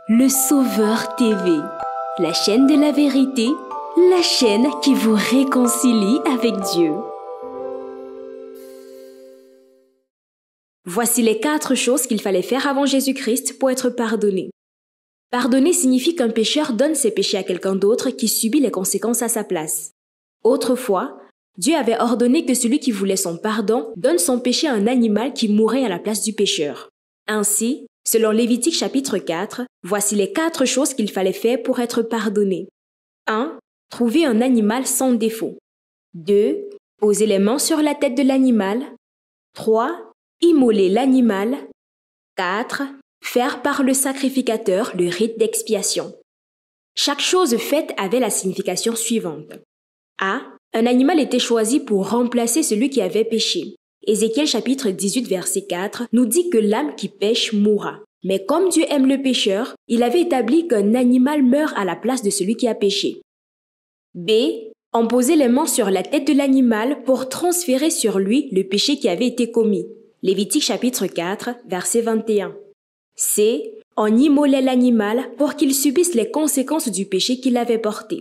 Le Sauveur TV, la chaîne de la vérité, la chaîne qui vous réconcilie avec Dieu. Voici les 4 choses qu'il fallait faire avant Jésus-Christ pour être pardonné. Pardonner signifie qu'un pécheur donne ses péchés à quelqu'un d'autre qui subit les conséquences à sa place. Autrefois, Dieu avait ordonné que celui qui voulait son pardon donne son péché à un animal qui mourrait à la place du pécheur. Ainsi, selon Lévitique chapitre 4, voici les 4 choses qu'il fallait faire pour être pardonné. 1. Trouver un animal sans défaut. 2. Poser les mains sur la tête de l'animal. 3. Immoler l'animal. 4. Faire par le sacrificateur le rite d'expiation. Chaque chose faite avait la signification suivante. A. Un animal était choisi pour remplacer celui qui avait péché. Ézéchiel chapitre 18 verset 4 nous dit que l'âme qui pêche mourra. Mais comme Dieu aime le pécheur, il avait établi qu'un animal meurt à la place de celui qui a péché. B. On posait les mains sur la tête de l'animal pour transférer sur lui le péché qui avait été commis. Lévitique chapitre 4 verset 21. C. On immolait l'animal pour qu'il subisse les conséquences du péché qu'il avait porté.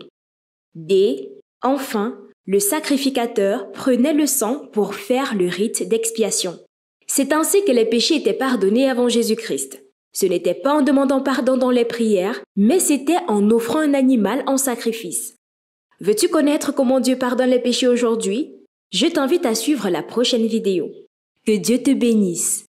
D. Enfin, le sacrificateur prenait le sang pour faire le rite d'expiation. C'est ainsi que les péchés étaient pardonnés avant Jésus-Christ. Ce n'était pas en demandant pardon dans les prières, mais c'était en offrant un animal en sacrifice. Veux-tu connaître comment Dieu pardonne les péchés aujourd'hui? Je t'invite à suivre la prochaine vidéo. Que Dieu te bénisse.